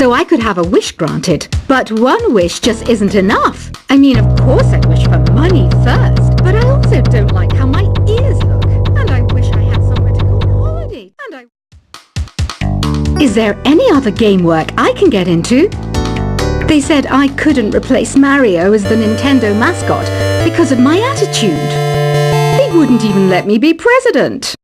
so I could have a wish granted. But one wish just isn't enough. I mean, of course I wish for money first, but I also don't like how my ears look, and I wish I had somewhere to go on holiday, Is there any other game work I can get into? They said I couldn't replace Mario as the Nintendo mascot because of my attitude. They wouldn't even let me be president.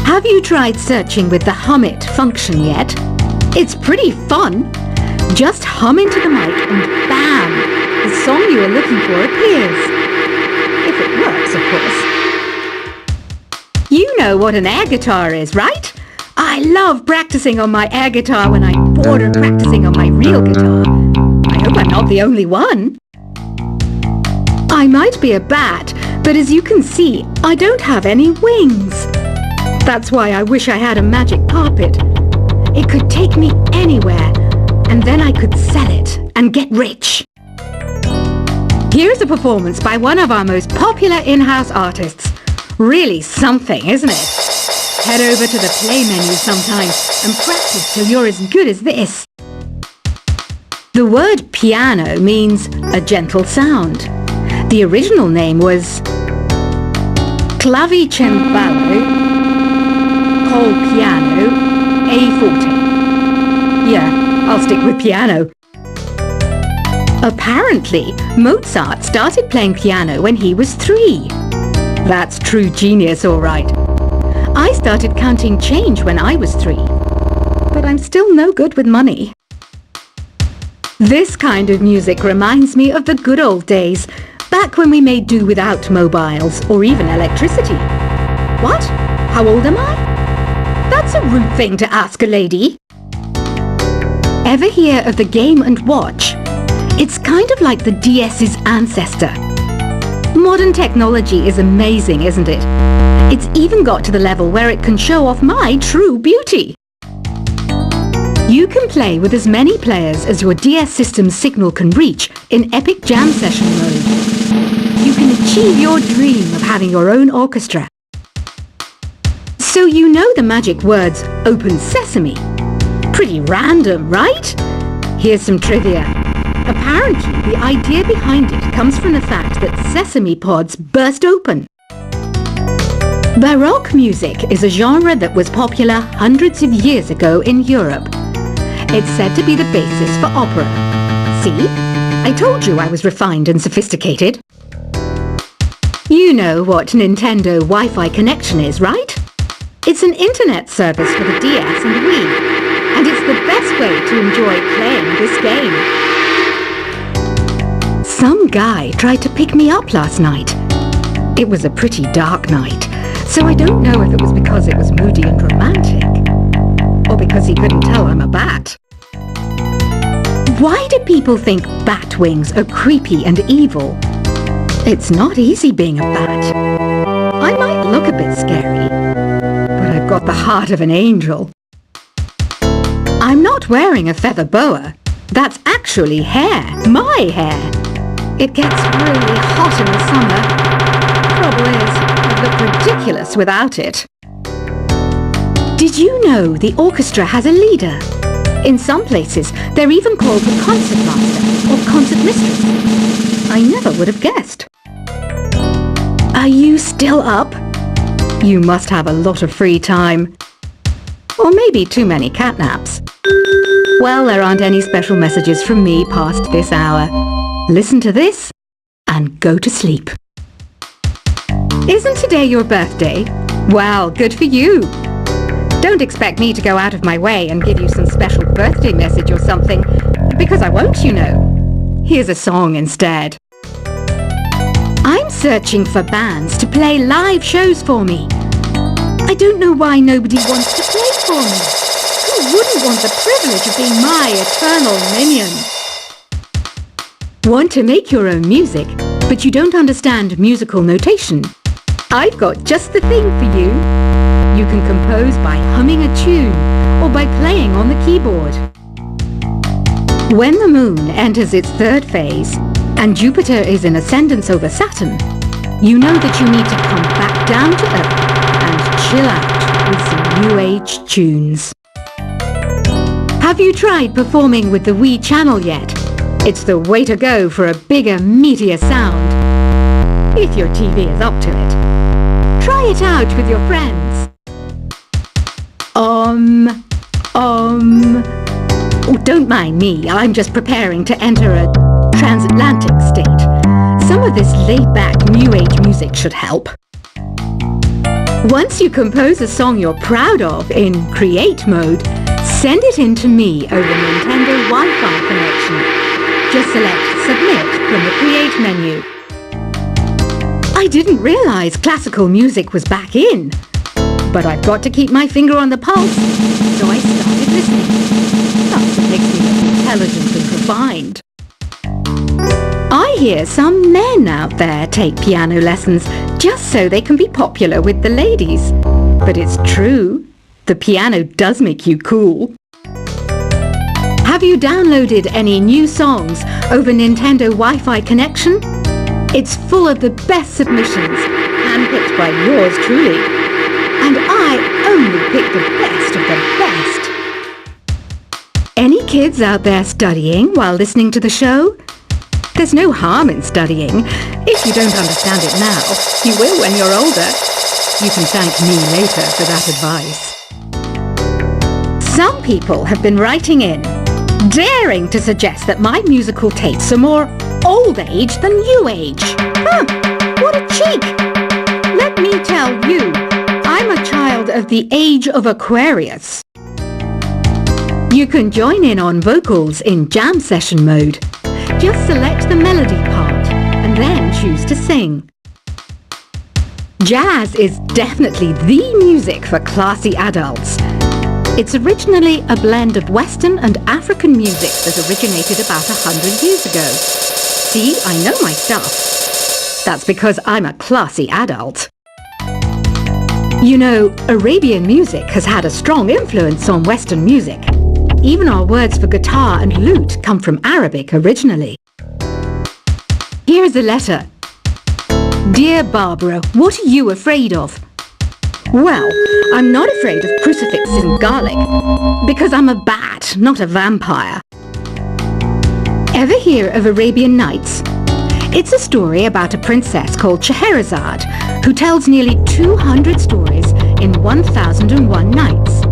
Have you tried searching with the Hum It function yet? It's pretty fun. Just hum into the mic and bam! The song you are looking for appears. If it works, of course. You know what an air guitar is, right? I love practicing on my air guitar when I'm bored of practicing on my real guitar. I hope I'm not the only one. I might be a bat, but as you can see, I don't have any wings. That's why I wish I had a magic carpet. It could take me anywhere, and then I could sell it and get rich. Here's a performance by one of our most popular in-house artists. Really something, isn't it? Head over to the play menu sometime and practice till you're as good as this. The word piano means a gentle sound. The original name was Clavicembalo col piano A forte. Yeah, I'll stick with piano. Apparently, Mozart started playing piano when he was 3. That's true genius, all right. I started counting change when I was 3, but I'm still no good with money. This kind of music reminds me of the good old days, back when we made do without mobiles or even electricity. What? How old am I? That's a rude thing to ask a lady. Ever hear of the Game & Watch? It's kind of like the DS's ancestor. Modern technology is amazing, isn't it? It's even got to the level where it can show off my true beauty. You can play with as many players as your DS system's signal can reach in Epic Jam Session mode. You can achieve your dream of having your own orchestra. So you know the magic words Open Sesame. Pretty random, right? Here's some trivia. Apparently, the idea behind it comes from the fact that sesame pods burst open. Baroque music is a genre that was popular hundreds of years ago in Europe. It's said to be the basis for opera. See? I told you I was refined and sophisticated. You know what Nintendo Wi-Fi connection is, right? It's an internet service for the DS and Wii, and it's the best way to enjoy playing this game. Some guy tried to pick me up last night. It was a pretty dark night, so I don't know if it was because it was moody and romantic, or because he couldn't tell I'm a bat. Why do people think bat wings are creepy and evil? It's not easy being a bat. I might look a bit scary, but I've got the heart of an angel. I'm not wearing a feather boa. That's actually hair, my hair. It gets really hot in the summer. Trouble is, I'd look ridiculous without it. Did you know the orchestra has a leader? In some places, they're even called the concert master or concert mistress. I never would have guessed. Are you still up? You must have a lot of free time. Or maybe too many catnaps. Well, there aren't any special messages from me past this hour. Listen to this and go to sleep. Isn't today your birthday? Well, good for you. Don't expect me to go out of my way and give you some special birthday message or something, because I won't, you know. Here's a song instead. I'm searching for bands to play live shows for me. I don't know why nobody wants to play for me. Who wouldn't want the privilege of being my eternal minion? Want to make your own music, but you don't understand musical notation? I've got just the thing for you. You can compose by humming a tune or by playing on the keyboard. When the moon enters its third phase and Jupiter is in ascendance over Saturn, you know that you need to come back down to Earth and chill out with some new age tunes. Have you tried performing with the Wii channel yet? It's the way to go for a bigger, meatier sound. If your TV is up to it. Try it out with your friends. Oh, don't mind me. I'm just preparing to enter a transatlantic state. Some of this laid-back New Age music should help. Once you compose a song you're proud of in Create mode, send it in to me over Nintendo Wi-Fi connection. Just select Submit from the Create menu. I didn't realize classical music was back in. But I've got to keep my finger on the pulse, so I started listening. That's what makes me look intelligent and refined. I hear some men out there take piano lessons just so they can be popular with the ladies. But it's true, the piano does make you cool. Have you downloaded any new songs over Nintendo Wi-Fi connection? It's full of the best submissions, handpicked by yours truly. And I only pick the best of the best. Any kids out there studying while listening to the show? There's no harm in studying. If you don't understand it now, you will when you're older. You can thank me later for that advice. Some people have been writing in, daring to suggest that my musical tastes are more old age than new age. Huh, what a cheek! Let me tell you, I'm a child of the age of Aquarius. You can join in on vocals in jam session mode. Just select the melody part and then choose to sing. Jazz is definitely the music for classy adults. It's originally a blend of Western and African music that originated about 100 years ago. See, I know my stuff. That's because I'm a classy adult. You know, Arabian music has had a strong influence on Western music. Even our words for guitar and lute come from Arabic originally. Here's a letter. Dear Barbara, what are you afraid of? Well, I'm not afraid of crucifixes and garlic, because I'm a bat, not a vampire. Ever hear of Arabian Nights? It's a story about a princess called Scheherazade, who tells nearly 200 stories in 1001 nights.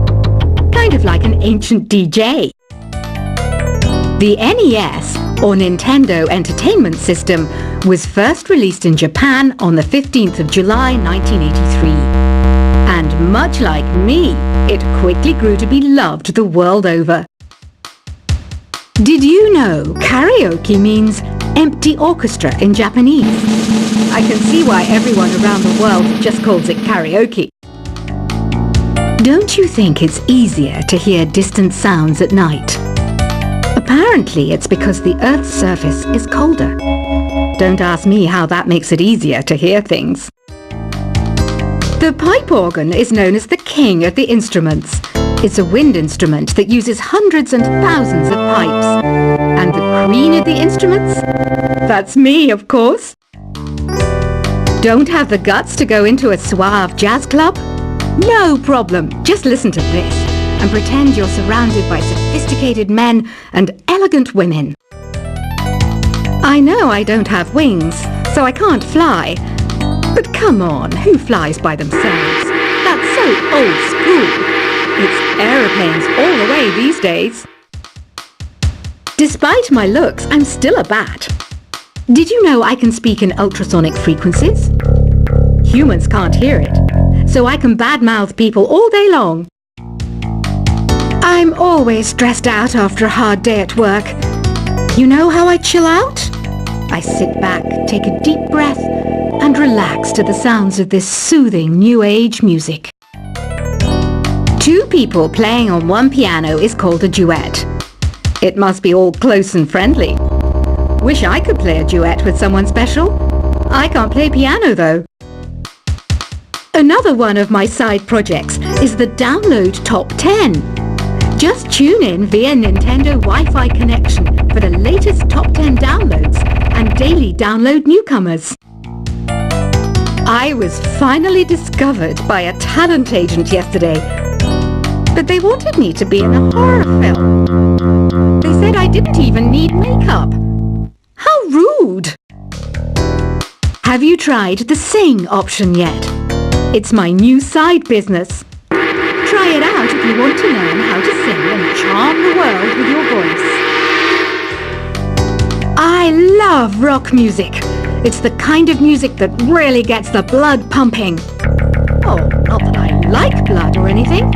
Kind of like an ancient DJ. The NES, or Nintendo Entertainment System, was first released in Japan on the 15th of July 1983. And much like me, it quickly grew to be loved the world over. Did you know karaoke means empty orchestra in Japanese? I can see why everyone around the world just calls it karaoke. Don't you think it's easier to hear distant sounds at night? Apparently it's because the Earth's surface is colder. Don't ask me how that makes it easier to hear things. The pipe organ is known as the king of the instruments. It's a wind instrument that uses hundreds and thousands of pipes. And the queen of the instruments? That's me, of course. Don't have the guts to go into a suave jazz club? No problem. Just listen to this and pretend you're surrounded by sophisticated men and elegant women. I know I don't have wings, so I can't fly. But come on, who flies by themselves? That's so old school. It's aeroplanes all the way these days. Despite my looks, I'm still a bat. Did you know I can speak in ultrasonic frequencies? Humans can't hear it, so I can badmouth people all day long. I'm always stressed out after a hard day at work. You know how I chill out? I sit back, take a deep breath, and relax to the sounds of this soothing new age music. Two people playing on one piano is called a duet. It must be all close and friendly. Wish I could play a duet with someone special. I can't play piano though. Another one of my side projects is the Download Top 10. Just tune in via Nintendo Wi-Fi connection for the latest top 10 downloads and daily download newcomers. I was finally discovered by a talent agent yesterday, but they wanted me to be in a horror film. didn't even need makeup. How rude! Have you tried the sing option yet? It's my new side business. Try it out if you want to learn how to sing and charm the world with your voice. I love rock music. It's the kind of music that really gets the blood pumping. Oh, not that I like blood or anything.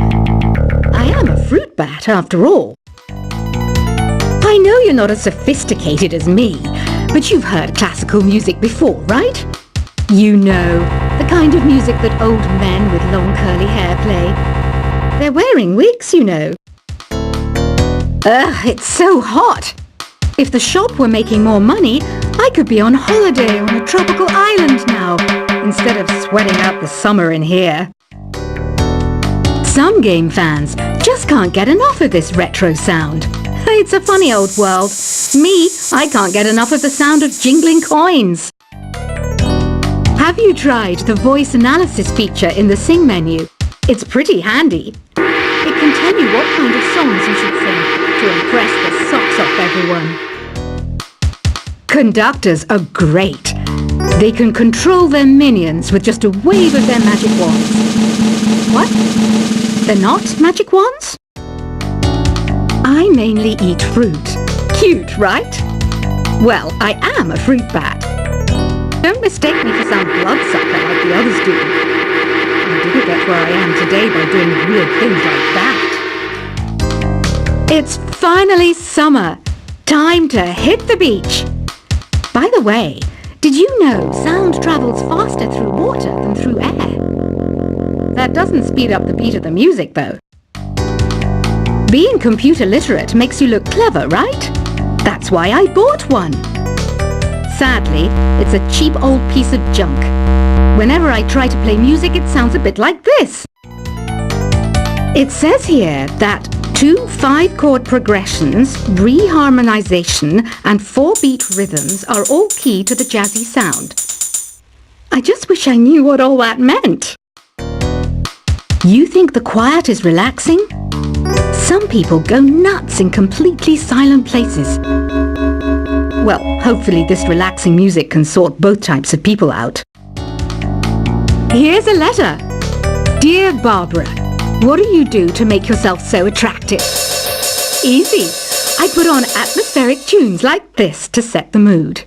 I am a fruit bat after all. I know you're not as sophisticated as me, but you've heard classical music before, right? You know, the kind of music that old men with long curly hair play. They're wearing wigs, you know. Ugh, it's so hot. If the shop were making more money, I could be on holiday on a tropical island now, instead of sweating out the summer in here. Some game fans just can't get enough of this retro sound. It's a funny old world. Me, I can't get enough of the sound of jingling coins. Have you tried the voice analysis feature in the Sing menu? It's pretty handy. It can tell you what kind of songs you should sing to impress the socks off everyone. Conductors are great. They can control their minions with just a wave of their magic wands. What? They're not magic wands? I mainly eat fruit. Cute, right? Well, I am a fruit bat. Don't mistake me for some bloodsucker like the others do. I didn't get where I am today by doing weird things like that. It's finally summer. Time to hit the beach. By the way, did you know sound travels faster through water than through air? That doesn't speed up the beat of the music, though. Being computer literate makes you look clever, right? That's why I bought one. Sadly, it's a cheap old piece of junk. Whenever I try to play music, it sounds a bit like this. It says here that 2 5-chord progressions, reharmonization, and 4-beat rhythms are all key to the jazzy sound. I just wish I knew what all that meant. You think the quiet is relaxing? Some people go nuts in completely silent places. Well, hopefully this relaxing music can sort both types of people out. Here's a letter. Dear Barbara, what do you do to make yourself so attractive? Easy. I put on atmospheric tunes like this to set the mood.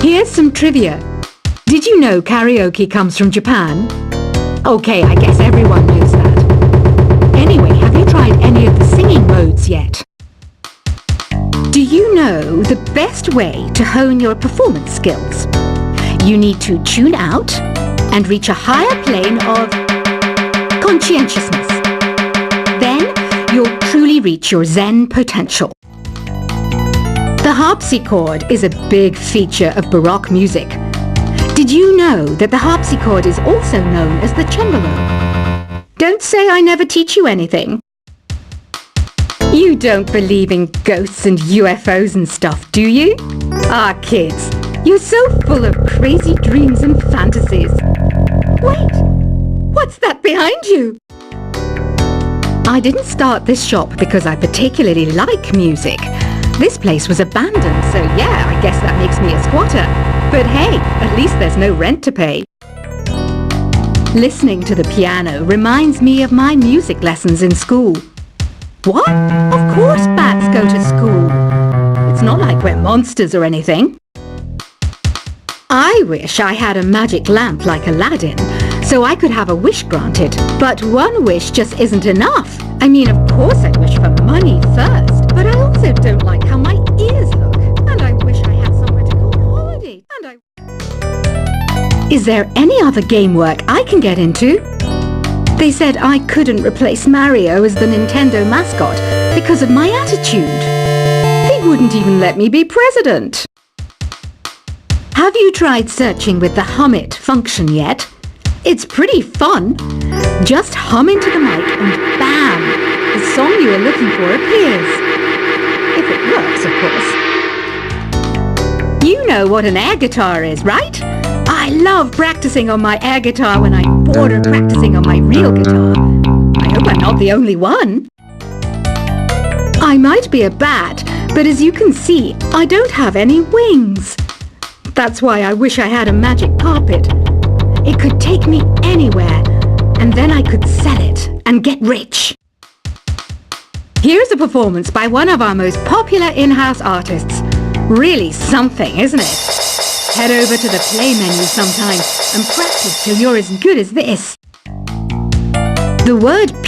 Here's some trivia. Did you know karaoke comes from Japan? Okay, I guess everyone knows that. Anyway, have you tried any of the singing modes yet? Do you know the best way to hone your performance skills? You need to tune out and reach a higher plane of conscientiousness. Then you'll truly reach your Zen potential. The harpsichord is a big feature of Baroque music. Did you know that the harpsichord is also known as the cembalo? Don't say I never teach you anything. You don't believe in ghosts and UFOs and stuff, do you? Ah, kids, you're so full of crazy dreams and fantasies. Wait, what's that behind you? I didn't start this shop because I particularly like music. This place was abandoned, so yeah, I guess that makes me a squatter. But hey, at least there's no rent to pay. Listening to the piano reminds me of my music lessons in school. What? Of course bats go to school. It's not like we're monsters or anything. I wish I had a magic lamp like Aladdin, so I could have a wish granted. But one wish just isn't enough. I mean, of course I'd wish for money first, but I also don't like how my ears look. And I wish I had somewhere to go on holiday. Is there any other game work I can get into? They said I couldn't replace Mario as the Nintendo mascot because of my attitude. They wouldn't even let me be president. Have you tried searching with the Hum It function yet? It's pretty fun. Just hum into the mic and bam! The song you are looking for appears. If it works, of course. You know what an air guitar is, right? I love practicing on my air guitar when I'm bored of practicing on my real guitar. I hope I'm not the only one. I might be a bat, but as you can see, I don't have any wings. That's why I wish I had a magic carpet. It could take me anywhere, and then I could sell it and get rich. Here's a performance by one of our most popular in-house artists. Really something, isn't it? Head over to the play menu sometime and practice till you're as good as this. The word